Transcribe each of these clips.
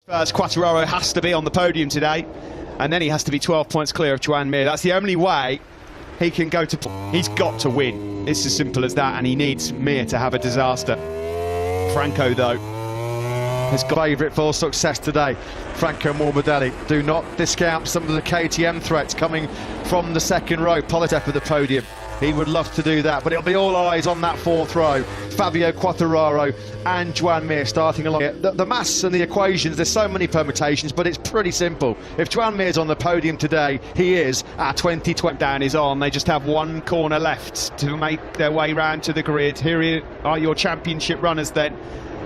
First, Quartararo has to be on the podium today, and then he has to be 12 points clear of Joan Mir. That's the only way he can go to... He's got to win. It's as simple as that, and he needs Mir to have a disaster. Franco, though, has got favourite for success today. Franco Morbidelli. Do not discount some of the KTM threats coming from the second row. Politef at the podium. He would love to do that, but it'll be all eyes on that fourth row. Fabio Quartararo and Joan Mir starting along. The maths and the equations, there's so many permutations, but it's pretty simple. If Joan Mir's on the podium today, he is. Our 2020 down is on. They just have one corner left to make their way round to the grid. Here are your championship runners then.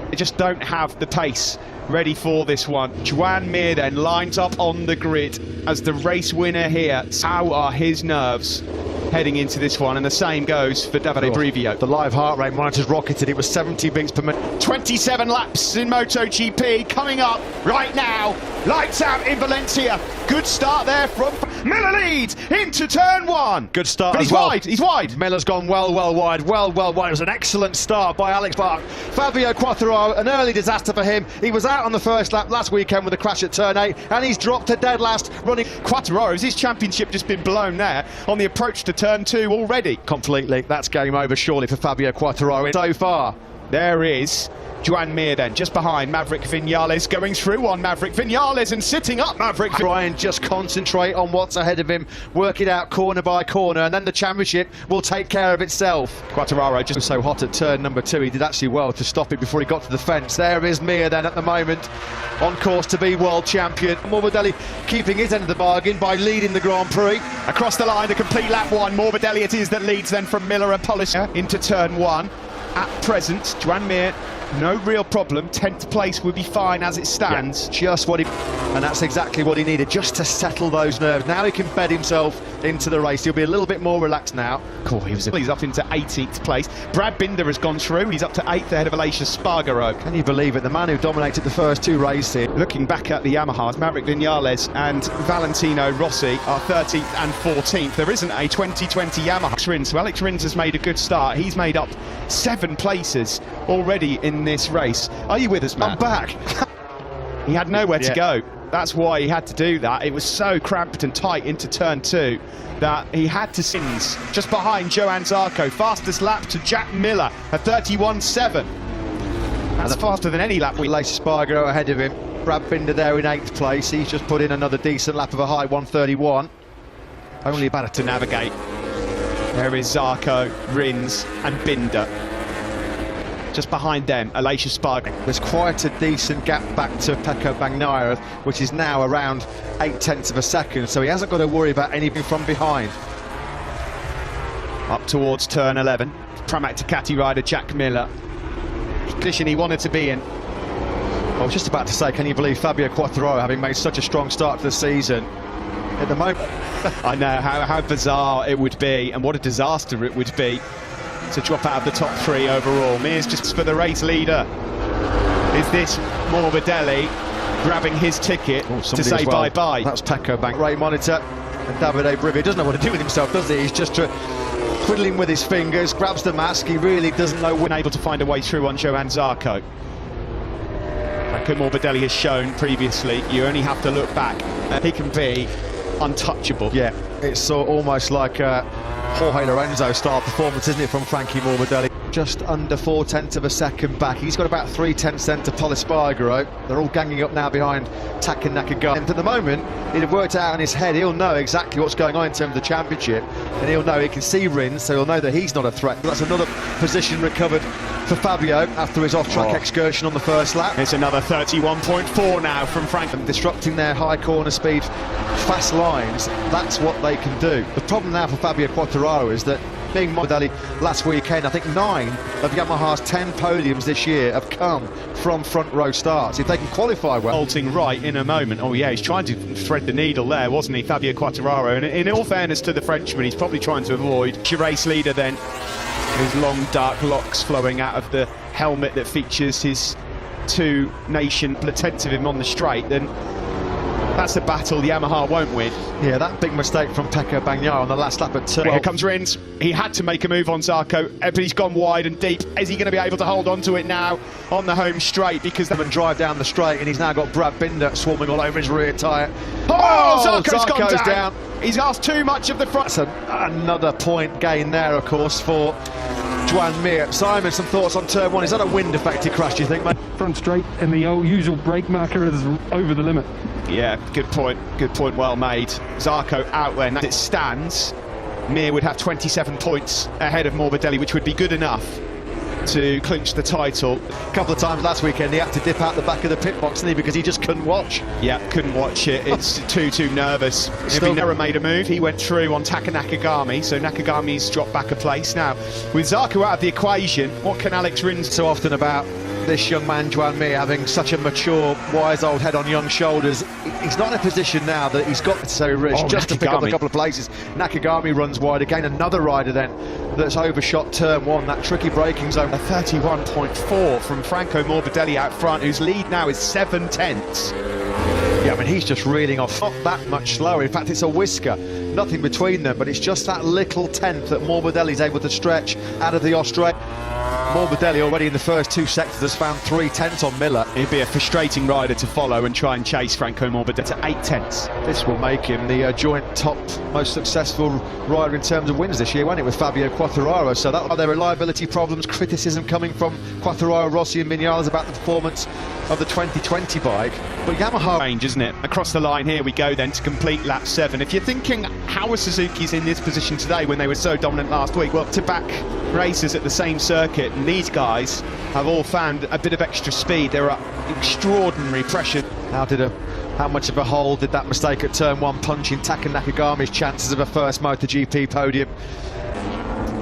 They just don't have the pace ready for this one. Joan Mir then lines up on the grid as the race winner here. How are his nerves heading into this one? And the same goes for Davide Brivio. The live heart rate monitors rocketed. It was 70 beats per minute. 27 laps in MotoGP coming up right now. Lights out in Valencia. Good start there from Miller. Leads into turn one. Good start. But he's wide. He's wide. Miller's gone well wide. It was an excellent start by Alex Bark. Fabio Quartararo, an early disaster for him. He was out on the first lap last weekend with a crash at turn 8, and he's dropped to dead last running. Quartararo, has his championship just been blown there on the approach to turn 2 already? Completely. That's game over surely for Fabio Quartararo so far. There is Joan Mir then, just behind Maverick Vinales, going through on Maverick Vinales and sitting up Maverick. Try and just concentrate on what's ahead of him, work it out corner by corner, and then the championship will take care of itself. Quartararo just so hot at turn number 2, he did actually well to stop it before he got to the fence. There is Mir then at the moment, on course to be world champion. Morbidelli keeping his end of the bargain by leading the Grand Prix. Across the line, a complete lap 1. Morbidelli it is that leads then from Miller and Politef into turn 1. At present, Joan Mir, no real problem. 10th place would be fine as it stands. Yeah, just what he... And that's exactly what he needed, just to settle those nerves. Now he can bed himself into the race. He'll be a little bit more relaxed now. Cool, he's up into 18th place. Brad Binder has gone through. He's up to 8th ahead of Aleix Espargaro. Can you believe it? The man who dominated the first 2 races. Looking back at the Yamahas, Maverick Vinales and Valentino Rossi are 13th and 14th. There isn't a 2020 Yamaha. Rins. So Alex Rins has made a good start. He's made up 7 places already in this race. Are you with us, Matt? I'm back. He had nowhere to go. That's why he had to do that. It was so cramped and tight into turn 2 that he had to sins. Just behind Johann Zarco, fastest lap to Jack Miller at 31.7. That's faster than any lap. Aleix Espargaro ahead of him. Brad Binder there in 8th place. He's just put in another decent lap of a high 1:31. Only about to navigate. There is Zarco, Rins and Binder. Just behind them, Aleix Espargaro. There's quite a decent gap back to Pecco Bagnaia, which is now around 0.8 of a second, so he hasn't got to worry about anything from behind. Up towards turn 11, Pramac Ducati rider Jack Miller. Position he wanted to be in. I was just about to say, can you believe Fabio Quartararo having made such a strong start to the season? At the moment, I know how bizarre it would be, and what a disaster it would be to drop out of the top 3 overall. Mir's just for the race leader. Is this Morbidelli grabbing his ticket to say bye-bye? That's Pecco Bagnaia. Ray Monitor and Davide Brivio doesn't know what to do with himself, does he? He's just twiddling with his fingers, grabs the mask. He really doesn't know when. Able to find a way through on Johann Zarco. Like Morbidelli has shown previously, you only have to look back. He can be untouchable. Yeah, it's almost like Jorge Lorenzo style performance, isn't it, from Frankie Morbidelli? Just under 0.4 of a second back. He's got about 0.3 then to Pol Espargaro. They're all ganging up now behind Taka Nakagami. And at the moment, it had worked out in his head. He'll know exactly what's going on in terms of the championship, and he'll know he can see Rins, so he'll know that he's not a threat. That's another position recovered for Fabio after his off-track excursion on the first lap. It's another 31.4 now from Frank. And disrupting their high corner speed, fast lines, that's what they can do. The problem now for Fabio Quartararo is that being Morbidelli last weekend, I think 9 of Yamaha's 10 podiums this year have come from front row starts. If they can qualify well. Bolting right in a moment. Oh yeah, he's trying to thread the needle there, wasn't he, Fabio Quartararo? And in all fairness to the Frenchman, he's probably trying to avoid race leader then. His long dark locks flowing out of the helmet that features his 2 nation attentive him on the straight. Then That's a battle Yamaha won't win. Yeah, that big mistake from Pecco Bagnaia on the last lap at turn. Here comes Rins. He had to make a move on Zarco, but he's gone wide and deep. Is he going to be able to hold on to it now on the home straight? Because they drive down the straight, and he's now got Brad Binder swarming all over his rear tyre. Zarco's gone down. He's asked too much of the front. That's another point gain there, of course, for Joan Mir. Simon, some thoughts on turn one. Is that a wind-affected crash, do you think, mate? Front straight, and the usual brake marker is over the limit. Yeah, good point well made. Zarco out there, and as it stands, Mir would have 27 points ahead of Morbidelli, which would be good enough to clinch the title. A couple of times last weekend he had to dip out the back of the pit box, didn't he, because he just couldn't watch. Yeah, couldn't watch it. It's too nervous. If he never made a move, he went through on Taka Nakagami, so Nakagami's dropped back a place. Now, with Zarco out of the equation, what can Alex Rins so often about this young man, Joan Mir, having such a mature, wise old head on young shoulders? He's not in a position now that he's got necessary risk just to pick up a couple of places. Nakagami runs wide again, another rider then that's overshot turn one, that tricky braking zone. A 31.4 from Franco Morbidelli out front, whose lead now is 7 tenths. Yeah, I mean, he's just reeling off, not that much slower. In fact, it's a whisker, nothing between them, but it's just that little tenth that Morbidelli's able to stretch out of the Australia. Morbidelli already in the first 2 sectors has found 3 tenths on Miller. He'd be a frustrating rider to follow and try and chase Franco Morbidelli to 8 tenths. This will make him the joint top most successful rider in terms of wins this year, won't it, with Fabio Quartararo? So that are there reliability problems, criticism coming from Quartararo, Rossi and Vinales about the performance of the 2020 bike. But Yamaha range, isn't it? Across the line here we go then to complete lap 7. If you're thinking how are Suzuki's in this position today when they were so dominant last week, well, to back racers at the same circuit, and these guys have all found a bit of extra speed. There are extraordinary pressure. How much of a hole did that mistake at turn one punch in Taka Nakagami's chances of a first MotoGP podium?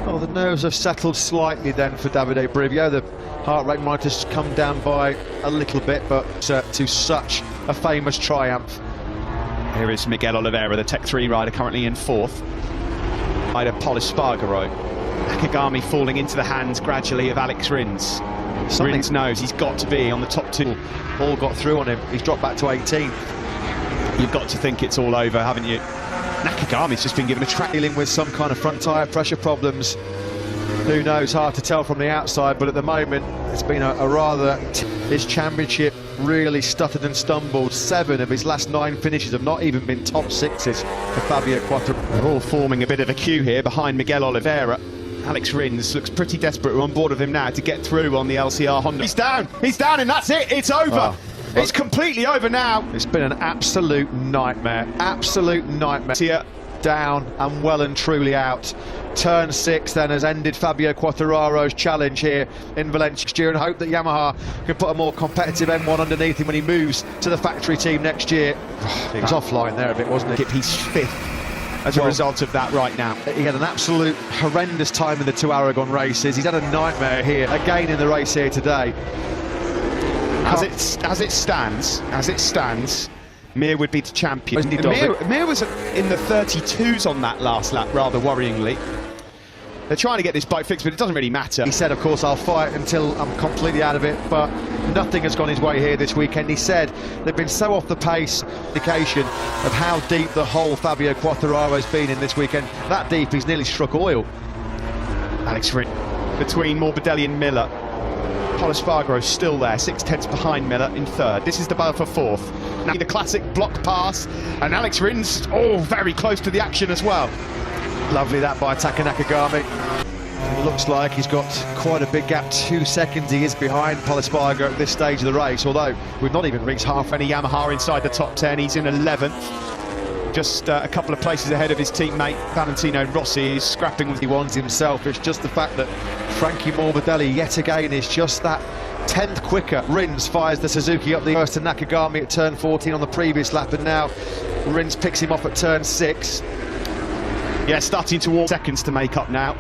Oh, the nerves have settled slightly then for Davide Brivio. The heart rate might have come down by a little bit, but to such a famous triumph. Here is Miguel Oliveira, the Tech 3 rider, currently in 4th. Rider Pol Espargaro. Nakagami falling into the hands gradually of Alex Rins. Rins knows he's got to be on the top 2. All got through on him. He's dropped back to 18. You've got to think it's all over, haven't you? Nakagami's just been given a track. Dealing with some kind of front tyre pressure problems. Who knows, hard to tell from the outside, but at the moment it's been a rather... His championship really stuttered and stumbled. 7 of his last 9 finishes have not even been top 6s for Fabio Quartararo. They're all forming a bit of a queue here behind Miguel Oliveira. Alex Rins looks pretty desperate. We're on board with him now to get through on the LCR Honda. He's down and that's it, it's over. It's completely over now. It's been an absolute nightmare, Here, down and well and truly out. Turn 6 then has ended Fabio Quartararo's challenge here in Valencia, and hope that Yamaha can put a more competitive M1 underneath him when he moves to the factory team next year. He was offline there a bit, wasn't he? He's 5th as a result of that right now. He had an absolute horrendous time in the 2 Aragon races. He's had a nightmare here again in the race here today. As it stands, Mir would be the champion. Mir was in the 32s on that last lap, rather worryingly. They're trying to get this bike fixed, but it doesn't really matter. He said, of course, I'll fight until I'm completely out of it, but nothing has gone his way here this weekend. He said they've been so off the pace, indication of how deep the hole Fabio Quartararo's been in this weekend. That deep, he's nearly struck oil. Alex Rins between Morbidelli and Miller. Pol Espargaro's still there, 6 tenths behind Miller in 3rd. This is the battle for 4th. Now the classic block pass, and Alex Rins, very close to the action as well. Lovely that by Taka Nakagami. It looks like he's got quite a big gap, 2 seconds he is behind Pol Espargaro at this stage of the race, although we've not even reached half any Yamaha inside the top 10. He's in 11th, just a couple of places ahead of his teammate Valentino Rossi. He's scrapping with he wants himself. It's just the fact that Frankie Morbidelli yet again is just that 10th quicker. Rins fires the Suzuki up the first to Nakagami at turn 14 on the previous lap, and now Rins picks him off at turn 6. Yeah, starting to walk seconds to make up now.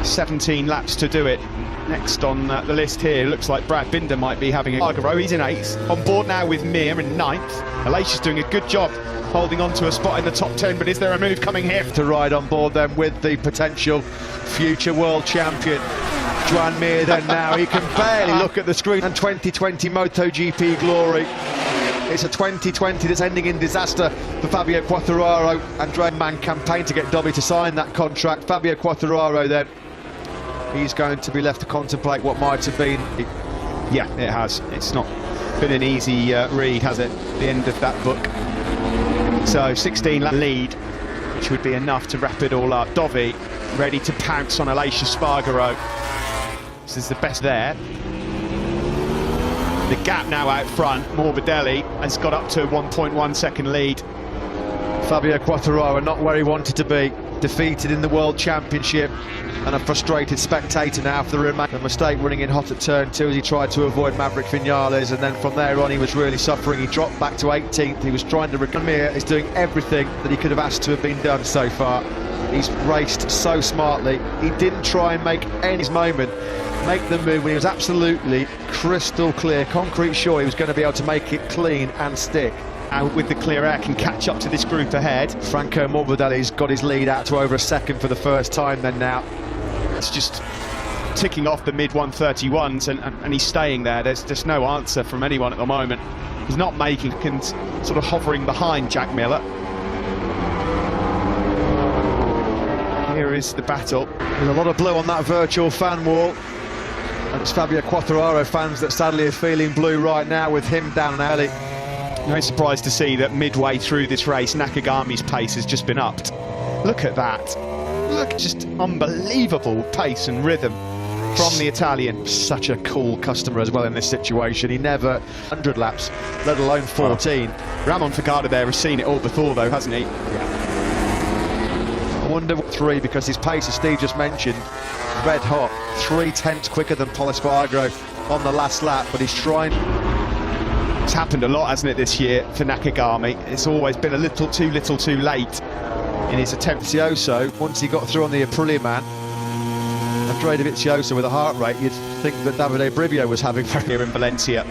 17 laps to do it. Next on the list here, looks like Brad Binder might be having a Espargaro. He's in 8th. On board now with Mir in 9th. Alicia's doing a good job holding on to a spot in the top 10, but is there a move coming here? To ride on board then with the potential future world champion. Joan Mir then now, he can barely look at the screen. And 2020 MotoGP glory It's a 2020 that's ending in disaster for Fabio Quartararo. Andrea Mann campaigned to get Dobby to sign that contract. Fabio Quartararo then, he's going to be left to contemplate what might have been. Yeah, it has. It's not been an easy read, has it? The end of that book. So 16 lap lead, which would be enough to wrap it all up. Dovi ready to pounce on Aleix Espargaro. This is the best there. The gap now out front. Morbidelli has got up to 1.1 second lead. Fabio Quartararo not where he wanted to be, defeated in the World Championship, and a frustrated spectator now for the remainder. A mistake running in hot at turn 2 as he tried to avoid Maverick Vinales, and then from there on he was really suffering. He dropped back to 18th. He was trying to recover. He's doing everything that he could have asked to have been done so far. He's raced so smartly. He didn't try and make any moment make the move when he was absolutely crystal clear, concrete sure he was going to be able to make it clean and stick. And with the clear air can catch up to this group ahead. Franco Morbidelli's got his lead out to over a second for the first time then now. It's just ticking off the mid 131s and he's staying there. There's just no answer from anyone at the moment. He's not making, sort of hovering behind Jack Miller. Here is the battle. There's a lot of blue on that virtual fan wall. And it's Fabio Quartararo fans that sadly are feeling blue right now with him down early. No surprise to see that midway through this race, Nakagami's pace has just been upped. Look at that. Look, just unbelievable pace and rhythm from the Italian. Such a cool customer as well in this situation. He never 100 laps, let alone 14. Ramon Fagada there has seen it all before though, hasn't he? Yeah. I wonder what 3, because his pace, as Steve just mentioned, red hot, 3/10 quicker than Pol Espargaro on the last lap, but he's trying. It's happened a lot, hasn't it, this year for Nakagami? It's always been a little too late in his attempt. Vizioso, once he got through on the Aprilia man, Andrea Vizioso with a heart rate, you'd think that Davide Brivio was having here in Valencia.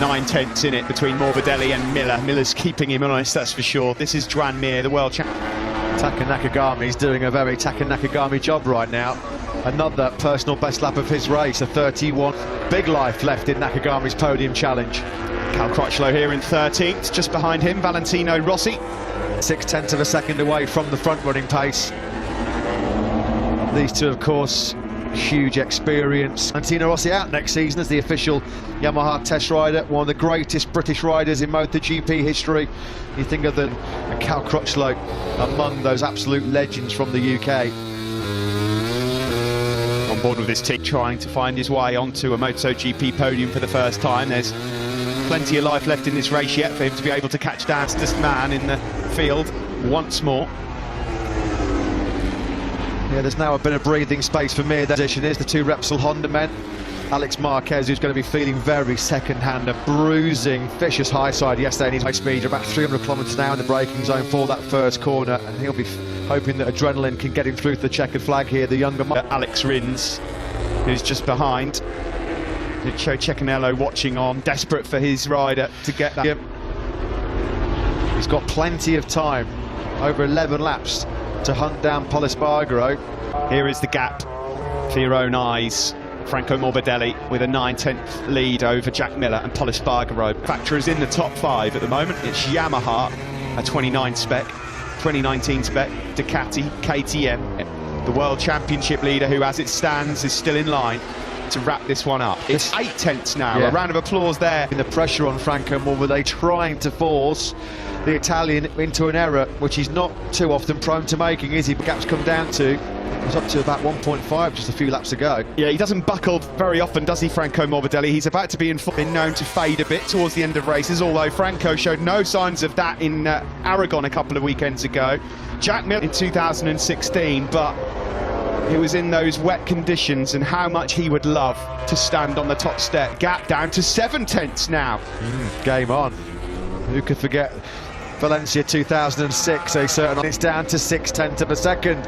9/10 in it between Morbidelli and Miller. Miller's keeping him honest, that's for sure. This is Joan Mir, the world champion. Taka Nakagami's doing a very Taka Nakagami job right now. Another personal best lap of his race, a 31. Big life left in Nakagami's podium challenge. Cal Crutchlow here in 13th, just behind him, Valentino Rossi. 0.6 of a second away from the front running pace. These two, of course, huge experience. Valentino Rossi out next season as the official Yamaha test rider, one of the greatest British riders in MotoGP history. You think of the Cal Crutchlow among those absolute legends from the UK. On board with this team, trying to find his way onto a MotoGP podium for the first time. There's plenty of life left in this race yet for him to be able to catch down this man in the field once more. Yeah, there's now a bit of breathing space for Mir. That position is the 2 Repsol Honda men. Alex Marquez, who's going to be feeling very second-hand, a bruising, vicious high side yesterday. He's high speed, about 300 kilometres now in the braking zone for that first corner, and he'll be hoping that adrenaline can get him through the checkered flag here. The younger Alex Rins, who's just behind. Joe Cecchinello watching on, desperate for his rider to get that. He's got plenty of time, over 11 laps, to hunt down Pol Espargaro. Here is the gap for your own eyes. Franco Morbidelli with a 9/10 lead over Jack Miller and Pol Espargaro. Factor is in the top 5 at the moment. It's Yamaha, a 29 spec, 2019 spec, Ducati, KTM, the World Championship leader who, as it stands, is still in line to wrap this one up. It's 8/10 now. Yeah. A round of applause there. The pressure on Franco Morbidelli, trying to force the Italian into an error, which he's not too often prone to making, is he? Gaps come down to, he's up to about 1.5 just a few laps ago. Yeah, he doesn't buckle very often, does he, Franco Morbidelli? He's about to be been known to fade a bit towards the end of races, although Franco showed no signs of that in Aragon a couple of weekends ago. Jack Miller in 2016, but it was in those wet conditions, and how much he would love to stand on the top step. Gap down to 7/10 now. Game on. Who could forget Valencia 2006? It's down to 0.6 of a second.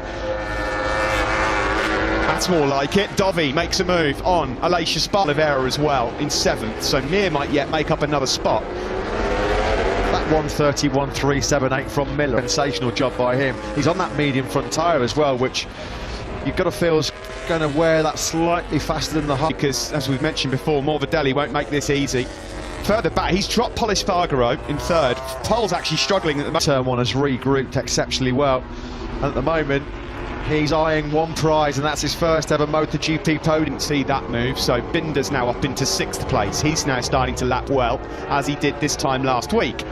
That's more like it. Dovi makes a move on Aleix Espargaro as well in 7th, so Mir might yet make up another spot. That 1:31.378 from Miller, sensational job by him. He's on that medium front tyre as well, which you've got to feel is going to wear that slightly faster than the high. Because, as we've mentioned before, Morbidelli won't make this easy. Further back, he's dropped Pol Espargaro in third. Pol's actually struggling at the moment. Turn one has regrouped exceptionally well. At the moment, he's eyeing one prize, and that's his first ever MotoGP podium. Didn't see that move, so Binder's now up into 6th place. He's now starting to lap well, as he did this time last week.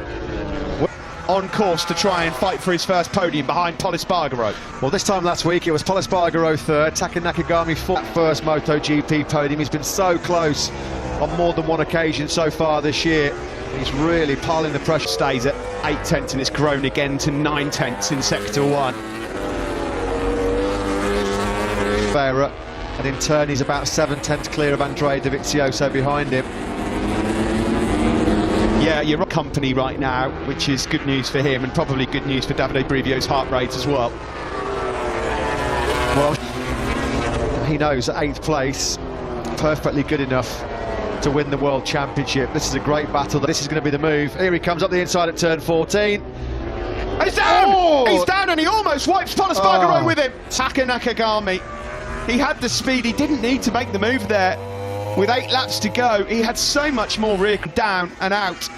On course to try and fight for his first podium behind Pol Espargaro. Well, this time last week it was Pol Espargaro third, Taka Nakagami fourth. First MotoGP podium. He's been so close on more than one occasion so far this year. He's really piling the pressure. Stays at 8 tenths and it's grown again to 9 tenths in sector 1. Fairer, and in turn he's about 7 tenths clear of Andrea Dovizioso behind him. Yeah, you're company right now, which is good news for him and probably good news for Davide Brivio's heart rate as well. Well, he knows that 8th place, perfectly good enough to win the World Championship. This is a great battle. This is going to be the move. Here he comes up the inside at turn 14. He's down! Oh! He's down and he almost wipes Pol Espargaro with him. Taka Nakagami, he had the speed, he didn't need to make the move there. With 8 laps to go, he had so much more rear down and out,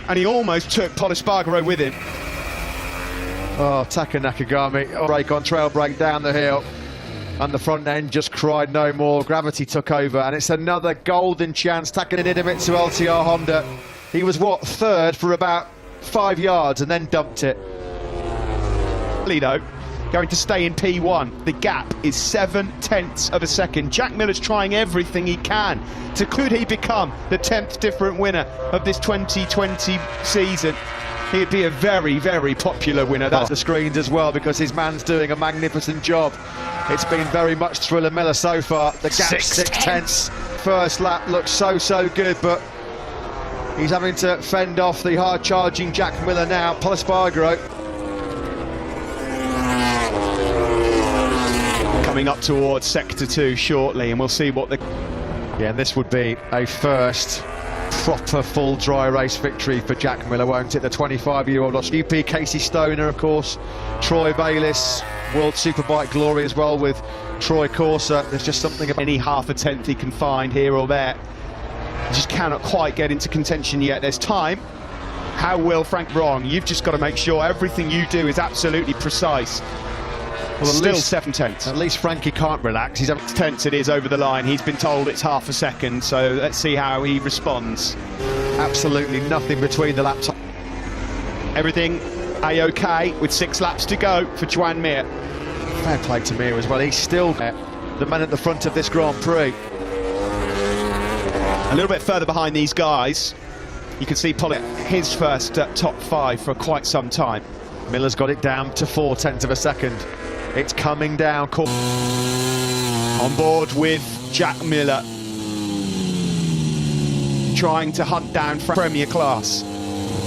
and he almost took Pol Espargaro with him. Oh, Taka Nakagami, brake on trail brake down the hill, and the front end just cried no more. Gravity took over, and it's another golden chance. Taka Nidimitsu LTR Honda. He was, what, third for about 5 yards and then dumped it. Lido going to stay in P1. The gap is 7 tenths of a second. Jack Miller's trying everything he can to could he become the 10th different winner of this 2020 season. He'd be a very, very popular winner. That's the screens as well, because his man's doing a magnificent job. It's been very much Thriller Miller so far. The gap 6 tenths. First lap looks so good, but he's having to fend off the hard-charging Jack Miller now. Pol Espargaro coming up towards sector 2 shortly, and we'll see what the... Yeah, and this would be a first proper full dry race victory for Jack Miller, won't it? The 25-year-old GP Casey Stoner, of course, Troy Bayliss, World Superbike glory as well with Troy Corsa. There's just something about any half a tenth he can find here or there. He just cannot quite get into contention yet. There's time. How will Frank wrong? You've just got to make sure everything you do is absolutely precise. Well, still 7 tenths. At least Frankie can't relax. He's having tenths it is over the line. He's been told it's half a second, so let's see how he responds. Absolutely nothing between the laps. Everything A-OK with 6 laps to go for Joan Mir. Fair play to Mir as well. He's still the man at the front of this Grand Prix. A little bit further behind these guys, you can see Pollitt, his first top 5 for quite some time. Miller's got it down to 4 tenths of a second. It's coming down. On board with Jack Miller, trying to hunt down Premier class.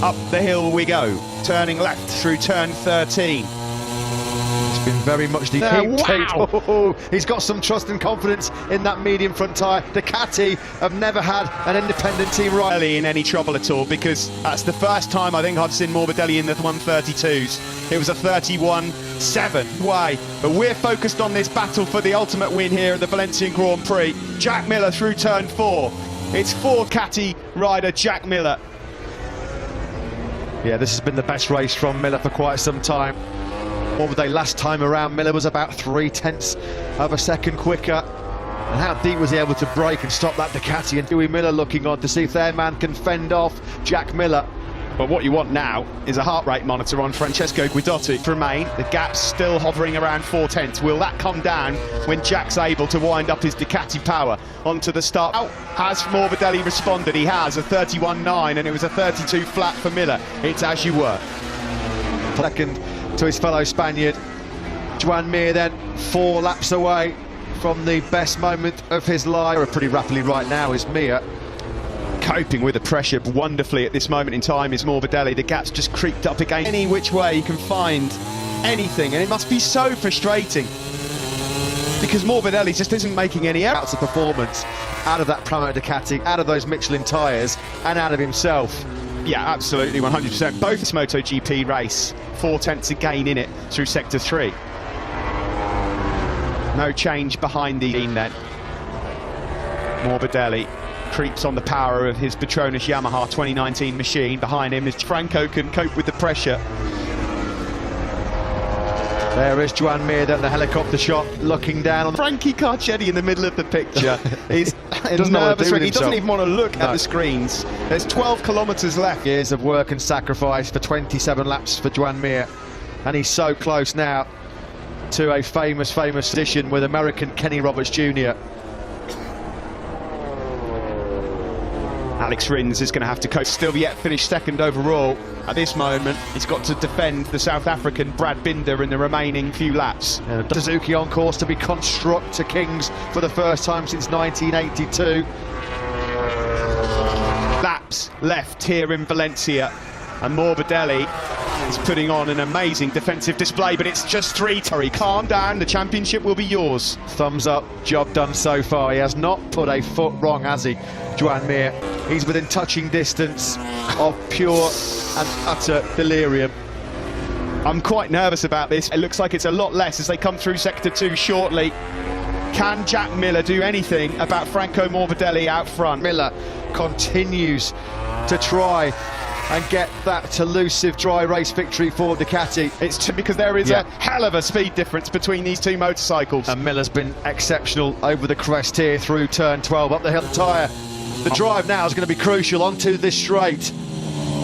Up the hill we go, turning left through turn 13. It's been very much the wow. He's got some trust and confidence in that medium front tyre. Ducati have never had an independent team right in any trouble at all, because that's the first time I think I've seen Morbidelli in the 132s. It was a 31.7 way, but we're focused on this battle for the ultimate win here at the Valencia Grand Prix. Jack Miller through turn 4. It's for Ducati rider Jack Miller. Yeah, this has been the best race from Miller for quite some time. What were they last time around? Miller was about 3 tenths of a second quicker. And how deep was he able to brake and stop that Ducati? And Dewey Miller looking on to see if their man can fend off Jack Miller. But what you want now is a heart rate monitor on Francesco Guidotti to remain. The gap's still hovering around 4 tenths. Will that come down when Jack's able to wind up his Ducati power onto the start? How has Morbidelli responded? He has, a 31.9, and it was a 32 flat for Miller. It's as you were. Second to his fellow Spaniard. Joan Mir then 4 laps away from the best moment of his life. Pretty rapidly right now is Mir. Coping with the pressure wonderfully at this moment in time is Morbidelli. The gap's just creeped up again. Any which way you can find anything, and it must be so frustrating because Morbidelli just isn't making any errors. Of performance out of that Pramac Ducati, out of those Michelin tyres, and out of himself. Yeah, absolutely, 100%. Both this MotoGP race, 4 tenths again in it through sector 3. No change behind the then. Morbidelli creeps on the power of his Petronas Yamaha 2019 machine. Behind him is Franco, can cope with the pressure. There is Joan Mir, then the helicopter shot, looking down on Frankie Carcetti in the middle of the picture. He's Doesn't know what to nervous. do with He doesn't himself. even want to look at No. the screens. There's 12 kilometres left. years of work and sacrifice for 27 laps for Joan Mir, and he's so close now to a famous position with American Kenny Roberts Jr. Alex Rins is going to have to cope. Still yet finished second overall. At this moment, he's got to defend the South African Brad Binder in the remaining few laps. Suzuki on course to be Constructor Kings for the first time since 1982. Laps left here in Valencia, and Morbidelli is putting on an amazing defensive display, but it's just 3. Terry, calm down, the championship will be yours. Thumbs up, job done so far. He has not put a foot wrong, has he, Joan Mir? He's within touching distance of pure and utter delirium. I'm quite nervous about this. It looks like it's a lot less as they come through Sector 2 shortly. Can Jack Miller do anything about Franco Morbidelli out front? Miller continues to try and get that elusive dry race victory for Ducati. It's because there is a hell of a speed difference between these two motorcycles. And Miller's been exceptional over the crest here through turn 12 up the hill tyre. The drive now is going to be crucial onto this straight.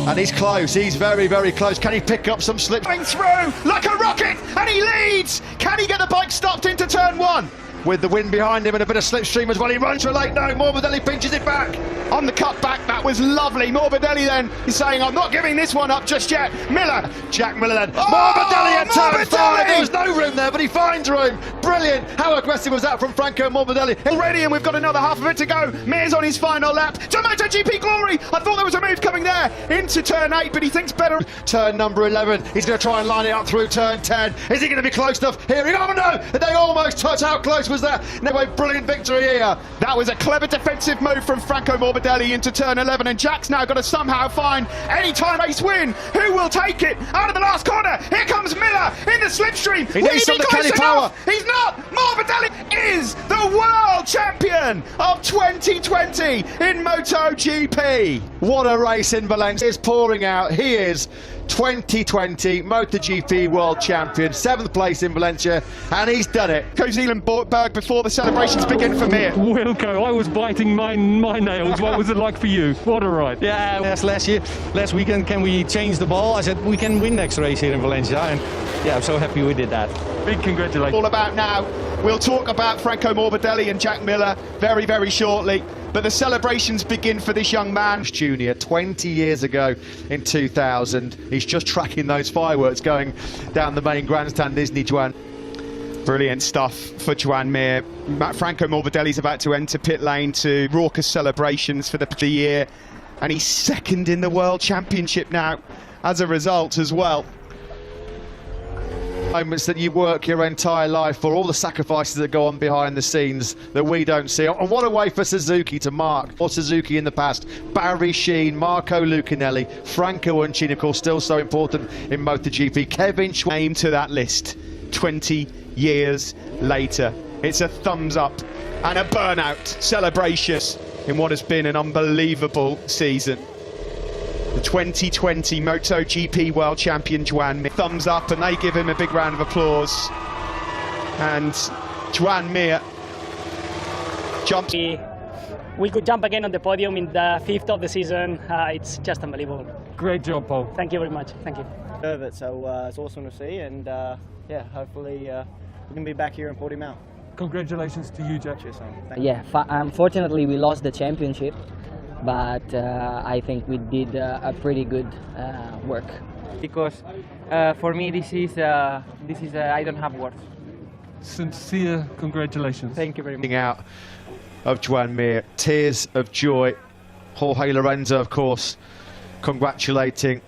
And he's close, he's very close. Can he pick up some slip? Going through like a rocket, and he leads! Can he get the bike stopped into turn 1? With the wind behind him and a bit of slipstream as well, he runs for a late. No, Morbidelli pinches it back. On the cut back, that was lovely. Morbidelli then is saying, I'm not giving this one up just yet. Miller. Jack Miller then. Oh, Morbidelli at turn 5. Morbidelli! There was no room there, but he finds room. Brilliant. How aggressive was that from Franco Morbidelli? Already, and we've got another half of it to go. Mir's on his final lap. To MotoGP glory. I thought there was a move coming there into turn 8, but he thinks better. Turn number 11. He's going to try and line it up through turn 10. Is he going to be close enough here? Oh no! They almost touch. How close was that? No, a brilliant victory here. That was a clever defensive move from Franco Morbidelli into turn 11, and Jack's now got to somehow find any time race win. Who will take it out of the last corner? Here comes Miller in the slipstream. He needs some Kelly power. He's not. Morbidelli is the world champion of 2020 in MotoGP. What a race in Valencia. It's pouring out. He is 2020 MotoGP world champion, 7th place in Valencia, and he's done it. Zeelenberg before the celebrations begin for Mir. Wilco, I was biting my nails. What was it like for you? What a ride. Yeah, last weekend, can we change the ball? I said we can win next race here in Valencia, and yeah, I'm so happy we did that. Big congratulations. All about now. We'll talk about Franco Morbidelli and Jack Miller very shortly. But the celebrations begin for this young man. Junior, 20 years ago in 2000. He's just tracking those fireworks going down the main grandstand, isn't he, Joan? Brilliant stuff for Joan Mir. Franco Morbidelli's about to enter pit lane to raucous celebrations for the year. And he's second in the World Championship now as a result as well. Moments that you work your entire life for, all the sacrifices that go on behind the scenes that we don't see. And what a way for Suzuki to mark. Or Suzuki in the past, Barry Sheen, Marco Lucinelli, Franco Uncini, of course, still so important in MotoGP. Kevin Schwab. Name to that list 20 years later. It's a thumbs up and a burnout celebration in what has been an unbelievable season. The 2020 MotoGP World Champion Joan Mir. Thumbs up, and they give him a big round of applause. And Joan Mir jumps. We could jump again on the podium in the 5th of the season. It's just unbelievable. Great job, Paul. Thank you very much. Thank you. Of it, so it's awesome to see, and yeah, hopefully we can be back here in Portimao. Congratulations to you, Jack. Cheers, son. Thank you. Yeah, unfortunately we lost the championship, but I think we did a pretty good work. Because for me this is I don't have words. Sincere congratulations. Thank you very much. Out of Joan Mir, tears of joy. Jorge Lorenzo, of course, congratulating